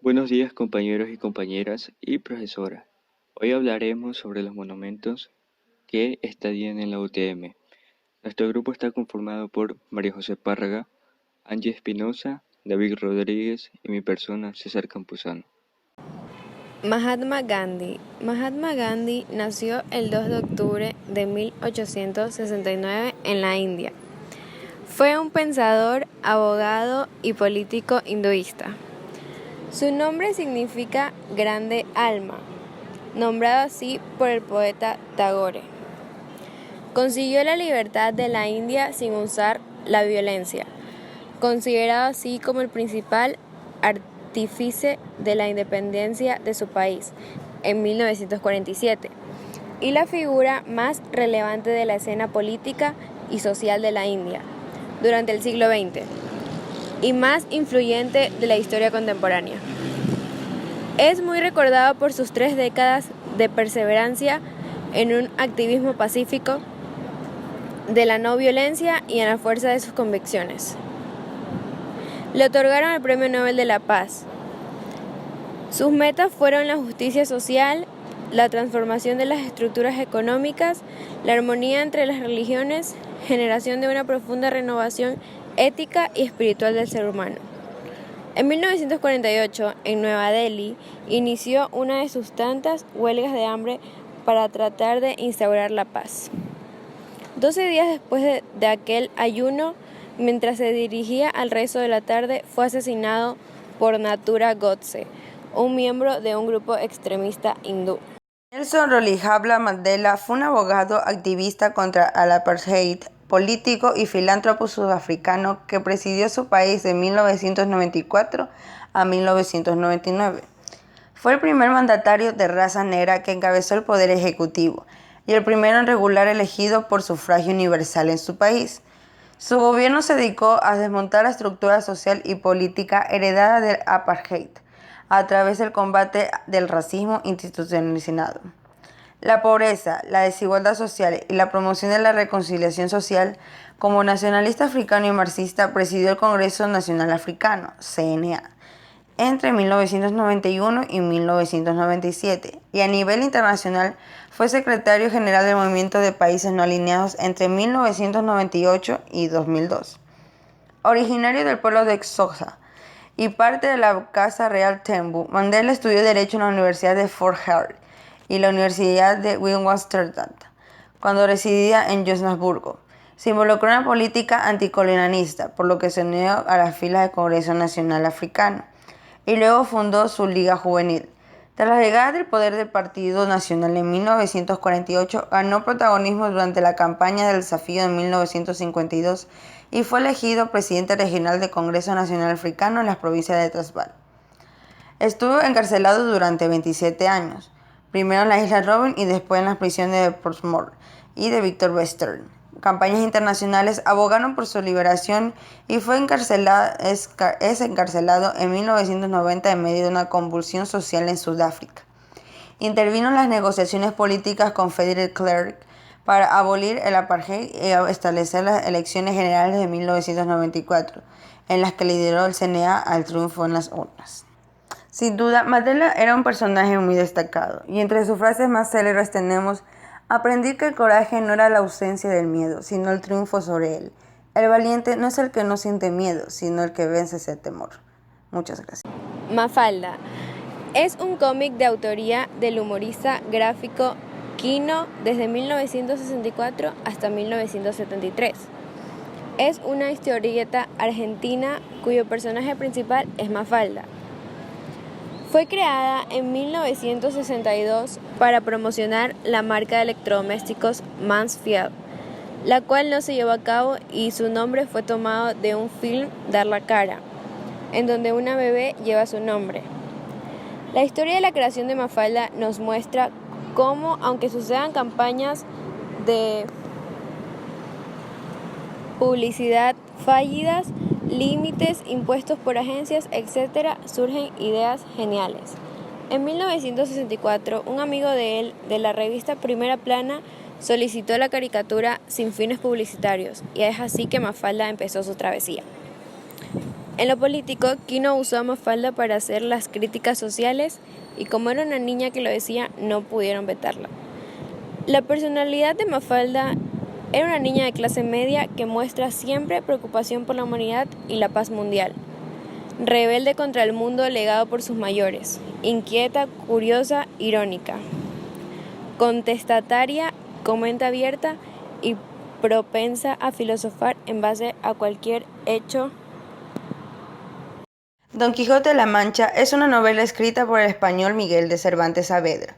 Buenos días compañeros y compañeras y profesora. Hoy hablaremos sobre los monumentos que estadían en la UTM. Nuestro grupo está conformado por María José Párraga, Angie Espinosa, David Rodríguez y mi persona César Campuzano. Mahatma Gandhi. Mahatma Gandhi nació el 2 de octubre de 1869 en la India. Fue un pensador, abogado y político hinduista. Su nombre significa grande alma, nombrado así por el poeta Tagore. Consiguió la libertad de la India sin usar la violencia, considerado así como el principal artífice de la independencia de su país en 1947 y la figura más relevante de la escena política y social de la India durante el siglo XX y más influyente de la historia contemporánea. Es muy recordado por sus 3 décadas de perseverancia en un activismo pacífico, de la no violencia y en la fuerza de sus convicciones. Le otorgaron el Premio Nobel de la Paz. Sus metas fueron la justicia social, la transformación de las estructuras económicas, la armonía entre las religiones, generación de una profunda renovación ética y espiritual del ser humano. En 1948, en Nueva Delhi, inició una de sus tantas huelgas de hambre para tratar de instaurar la paz. 12 días después de aquel ayuno, mientras se dirigía al rezo de la tarde, fue asesinado por Nathura Godse, un miembro de un grupo extremista hindú. Nelson Rolihlahla Mandela fue un abogado activista contra el apartheid, político y filántropo sudafricano que presidió su país de 1994 a 1999. Fue el primer mandatario de raza negra que encabezó el poder ejecutivo y el primero en regular elegido por sufragio universal en su país. Su gobierno se dedicó a desmontar la estructura social y política heredada del apartheid a través del combate del racismo institucionalizado. La pobreza, la desigualdad social y la promoción de la reconciliación social, como nacionalista africano y marxista, presidió el Congreso Nacional Africano, CNA, entre 1991 y 1997, y a nivel internacional fue secretario general del Movimiento de Países No Alineados entre 1998 y 2002. Originario del pueblo de Xhosa y parte de la Casa Real Tembu, Mandela estudió Derecho en la Universidad de Fort Hare y la Universidad de Witwatersrand, cuando residía en Johannesburgo. Se involucró en la política anticolonialista, por lo que se unió a las filas del Congreso Nacional Africano, y luego fundó su Liga Juvenil. Tras la llegada del poder del Partido Nacional en 1948, ganó protagonismo durante la campaña del desafío de 1952 y fue elegido presidente regional del Congreso Nacional Africano en las provincias de Transvaal. Estuvo encarcelado durante 27 años, primero en la isla Robben y después en las prisiones de Portsmouth y de Victor Western. Campañas internacionales abogaron por su liberación y es encarcelado en 1990 en medio de una convulsión social en Sudáfrica. Intervino en las negociaciones políticas con Frederick Clark para abolir el apartheid y establecer las elecciones generales de 1994, en las que lideró el CNA al triunfo en las urnas. Sin duda, Mandela era un personaje muy destacado, y entre sus frases más célebres tenemos: aprendí que el coraje no era la ausencia del miedo, sino el triunfo sobre él. El valiente no es el que no siente miedo, sino el que vence ese temor. Muchas gracias. Mafalda es un cómic de autoría del humorista gráfico Kino desde 1964 hasta 1973. Es una historieta argentina cuyo personaje principal es Mafalda. Fue creada en 1962 para promocionar la marca de electrodomésticos Mansfield, la cual no se llevó a cabo y su nombre fue tomado de un film Dar la cara, en donde una bebé lleva su nombre. La historia de la creación de Mafalda nos muestra cómo, aunque sucedan campañas de publicidad fallidas, límites impuestos por agencias, etc., surgen ideas geniales. En 1964, un amigo de él, de la revista Primera Plana, solicitó la caricatura sin fines publicitarios, y es así que Mafalda empezó su travesía. En lo político, Quino usó a Mafalda para hacer las críticas sociales y como era una niña que lo decía, no pudieron vetarla. La personalidad de Mafalda era una niña de clase media que muestra siempre preocupación por la humanidad y la paz mundial. Rebelde contra el mundo legado por sus mayores, inquieta, curiosa, irónica, contestataria, con mente abierta y propensa a filosofar en base a cualquier hecho. Don Quijote de la Mancha es una novela escrita por el español Miguel de Cervantes Saavedra,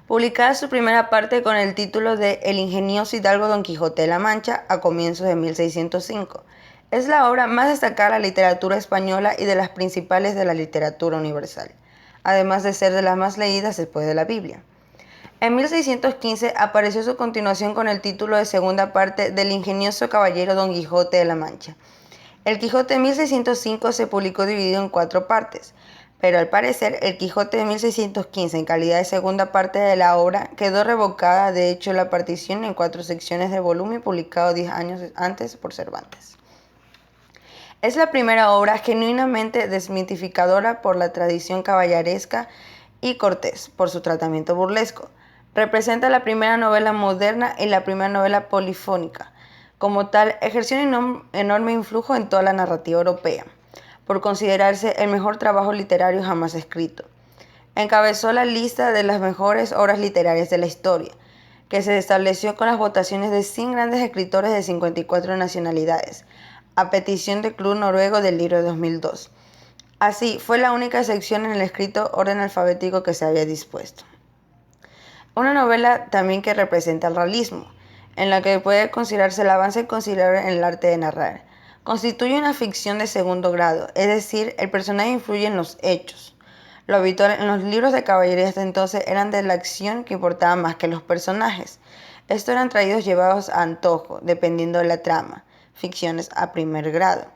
publicada su primera parte con el título de El ingenioso hidalgo Don Quijote de la Mancha a comienzos de 1605. Es la obra más destacada de la literatura española y de las principales de la literatura universal, además de ser de las más leídas después de la Biblia. En 1615 apareció su continuación con el título de segunda parte del ingenioso caballero Don Quijote de la Mancha. El Quijote de 1605 se publicó dividido en 4 partes, pero al parecer el Quijote de 1615 en calidad de segunda parte de la obra quedó revocada, de hecho la partición en 4 secciones del volumen publicado 10 años antes por Cervantes. Es la primera obra genuinamente desmitificadora por la tradición caballeresca y cortés, por su tratamiento burlesco. Representa la primera novela moderna y la primera novela polifónica. Como tal, ejerció un enorme influjo en toda la narrativa europea, por considerarse el mejor trabajo literario jamás escrito. Encabezó la lista de las mejores obras literarias de la historia, que se estableció con las votaciones de 100 grandes escritores de 54 nacionalidades, a petición del Club Noruego del Libro de 2002. Así, fue la única excepción en el escrito orden alfabético que se había dispuesto. Una novela también que representa el realismo, en la que puede considerarse el avance considerable en el arte de narrar. Constituye una ficción de segundo grado, es decir, el personaje influye en los hechos. Lo habitual en los libros de caballería hasta entonces eran de la acción que importaba más que los personajes. Estos eran traídos llevados a antojo, dependiendo de la trama, ficciones a primer grado.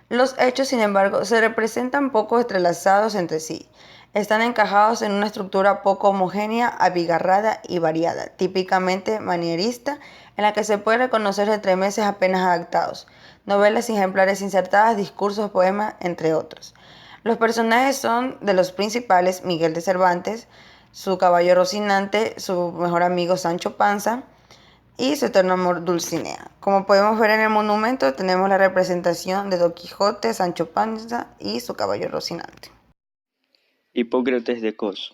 Los hechos, sin embargo, se representan poco entrelazados entre sí. Están encajados en una estructura poco homogénea, abigarrada y variada, típicamente manierista, en la que se puede reconocer entremeses apenas adaptados, novelas ejemplares insertadas, discursos, poemas, entre otros. Los personajes son de los principales Miguel de Cervantes, su caballo Rocinante, su mejor amigo Sancho Panza y su eterno amor Dulcinea. Como podemos ver en el monumento, tenemos la representación de Don Quijote, Sancho Panza y su caballo Rocinante. Hipócrates de Cos.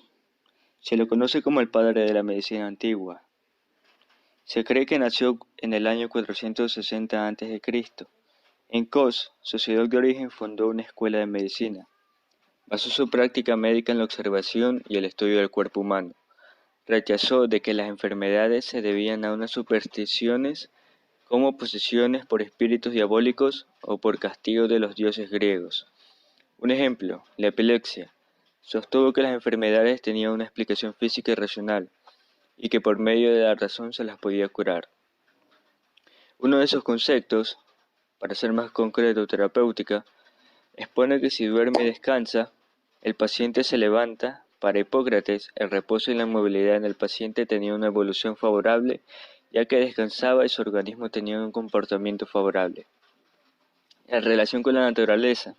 Se lo conoce como el padre de la medicina antigua. Se cree que nació en el año 460 a.C. En Cos, su ciudad de origen, fundó una escuela de medicina. Basó su práctica médica en la observación y el estudio del cuerpo humano. Rechazó de que las enfermedades se debían a unas supersticiones como posesiones por espíritus diabólicos o por castigo de los dioses griegos. Un ejemplo, la epilepsia. Sostuvo que las enfermedades tenían una explicación física y racional, y que por medio de la razón se las podía curar. Uno de esos conceptos, para ser más concreto terapéutica, expone que si duerme y descansa, el paciente se levanta. Para Hipócrates, el reposo y la movilidad en el paciente tenían una evolución favorable, ya que descansaba y su organismo tenía un comportamiento favorable. En relación con la naturaleza,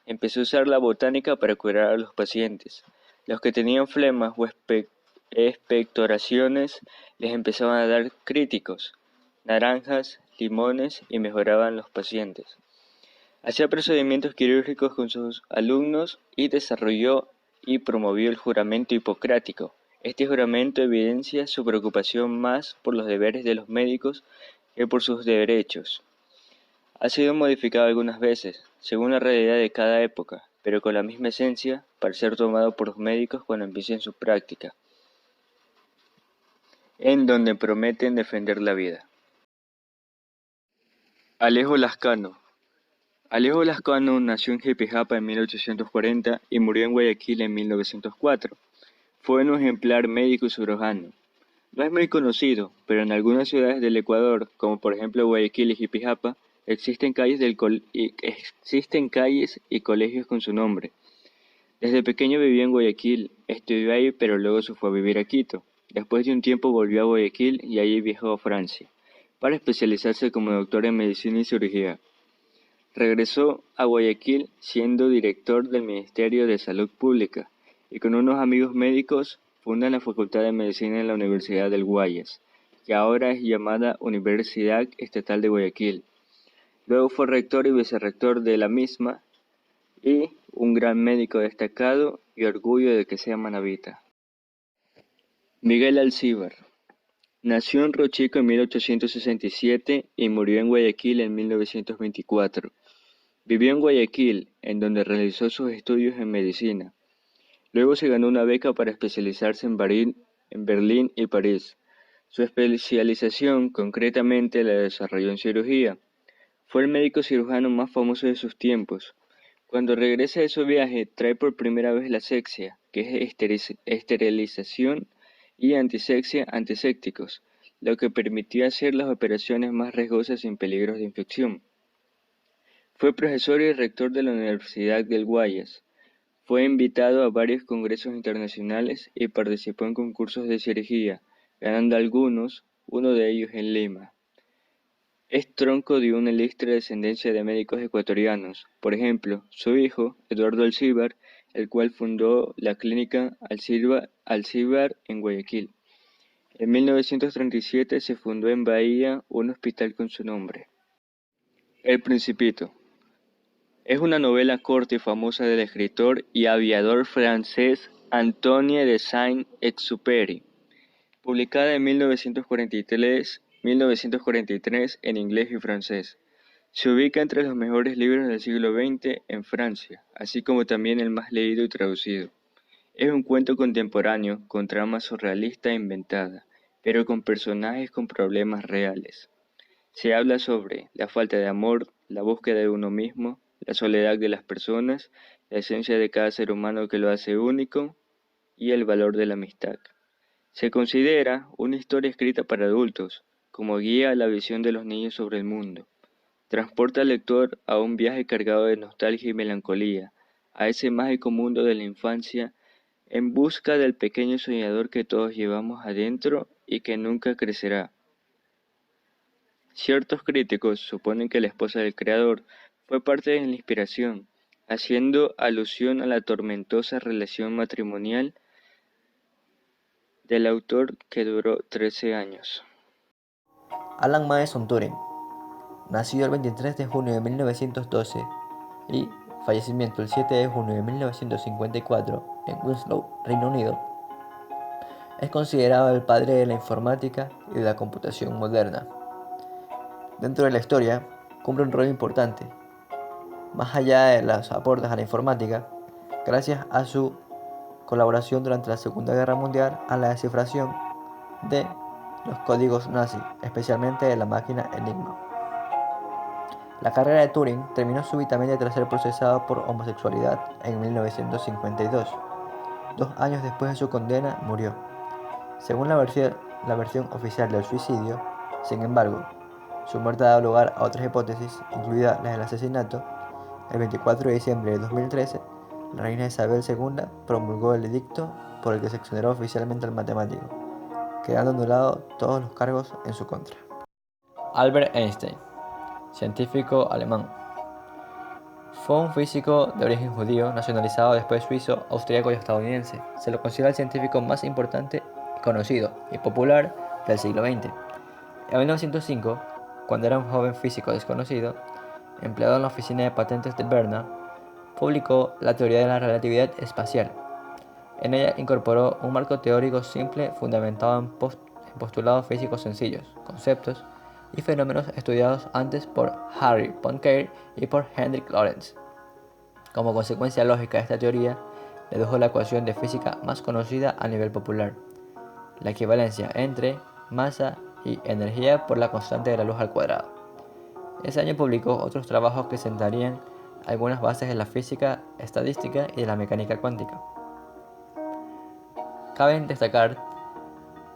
empezó a usar la botánica para curar a los pacientes. Los que tenían flemas o expectoraciones les empezaban a dar críticos, naranjas, limones y mejoraban los pacientes. Hacía procedimientos quirúrgicos con sus alumnos y desarrolló y promovió el juramento hipocrático. Este juramento evidencia su preocupación más por los deberes de los médicos que por sus derechos. Ha sido modificado algunas veces, según la realidad de cada época, pero con la misma esencia, para ser tomado por los médicos cuando empiecen su práctica, en donde prometen defender la vida. Alejo Lascano. Alejo Lascano nació en Jipijapa en 1840 y murió en Guayaquil en 1904. Fue un ejemplar médico y cirujano. No es muy conocido, pero en algunas ciudades del Ecuador, como por ejemplo Guayaquil y Jipijapa, existen calles y colegios con su nombre. Desde pequeño vivió en Guayaquil, estudió ahí, pero luego se fue a vivir a Quito. Después de un tiempo volvió a Guayaquil y allí viajó a Francia, para especializarse como doctor en medicina y cirugía. Regresó a Guayaquil siendo director del Ministerio de Salud Pública y con unos amigos médicos fundan la Facultad de Medicina en la Universidad del Guayas, que ahora es llamada Universidad Estatal de Guayaquil. Luego fue rector y vicerrector de la misma y un gran médico destacado y orgullo de que sea manabita. Miguel Alcíbar. Nació en Rochico en 1867 y murió en Guayaquil en 1924. Vivió en Guayaquil, en donde realizó sus estudios en medicina. Luego se ganó una beca para especializarse en Berlín y París. Su especialización, concretamente, la desarrolló en cirugía. Fue el médico cirujano más famoso de sus tiempos. Cuando regresa de su viaje, trae por primera vez la asepsia, que es esterilización, y antisepsia antisépticos, lo que permitió hacer las operaciones más riesgosas sin peligros de infección. Fue profesor y rector de la Universidad del Guayas. Fue invitado a varios congresos internacionales y participó en concursos de cirugía, ganando algunos, uno de ellos en Lima. Es tronco de una ilustre descendencia de médicos ecuatorianos, por ejemplo, su hijo, Eduardo Alcíbar, el cual fundó la clínica Alcíbar en Guayaquil. En 1937 se fundó en Bahía un hospital con su nombre. El Principito. Es una novela corta y famosa del escritor y aviador francés Antoine de Saint-Exupéry, publicada en 1943 en inglés y francés. Se ubica entre los mejores libros del siglo XX en Francia, así como también el más leído y traducido. Es un cuento contemporáneo con trama surrealista e inventada, pero con personajes con problemas reales. Se habla sobre la falta de amor, la búsqueda de uno mismo, la soledad de las personas, la esencia de cada ser humano que lo hace único y el valor de la amistad. Se considera una historia escrita para adultos, como guía a la visión de los niños sobre el mundo. Transporta al lector a un viaje cargado de nostalgia y melancolía, a ese mágico mundo de la infancia, en busca del pequeño soñador que todos llevamos adentro y que nunca crecerá. Ciertos críticos suponen que la esposa del creador fue parte de la inspiración, haciendo alusión a la tormentosa relación matrimonial del autor que duró 13 años. Alan Mason Turing, nacido el 23 de junio de 1912 y fallecimiento el 7 de junio de 1954 en Winslow, Reino Unido, es considerado el padre de la informática y de la computación moderna. Dentro de la historia, cumple un rol importante. Más allá de los aportes a la informática, gracias a su colaboración durante la Segunda Guerra Mundial a la descifración de los códigos nazis, especialmente de la máquina Enigma. La carrera de Turing terminó súbitamente tras ser procesado por homosexualidad en 1952. 2 años después de su condena, murió. Según la versión oficial del suicidio, sin embargo, su muerte ha dado lugar a otras hipótesis, incluida la del asesinato. El 24 de diciembre de 2013, la reina Isabel II promulgó el edicto por el que se exoneró oficialmente al matemático, quedando anulados todos los cargos en su contra. Albert Einstein, científico alemán. Fue un físico de origen judío, nacionalizado después suizo, austríaco y estadounidense. Se lo considera el científico más importante, conocido y popular del siglo XX. En 1905, cuando era un joven físico desconocido, empleado en la oficina de patentes de Berna, publicó la teoría de la relatividad espacial. En ella incorporó un marco teórico simple fundamentado en postulados físicos sencillos, conceptos y fenómenos estudiados antes por Harry Poincare y por Hendrik Lorentz. Como consecuencia lógica de esta teoría, dedujo la ecuación de física más conocida a nivel popular, la equivalencia entre masa y energía por la constante de la luz al cuadrado. Ese año publicó otros trabajos que sentarían algunas bases de la física estadística y de la mecánica cuántica. Cabe destacar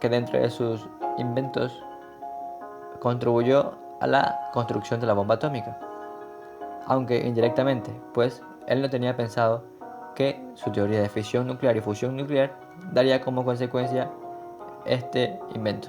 que dentro de sus inventos contribuyó a la construcción de la bomba atómica, aunque indirectamente, pues él no tenía pensado que su teoría de fisión nuclear y fusión nuclear daría como consecuencia este invento.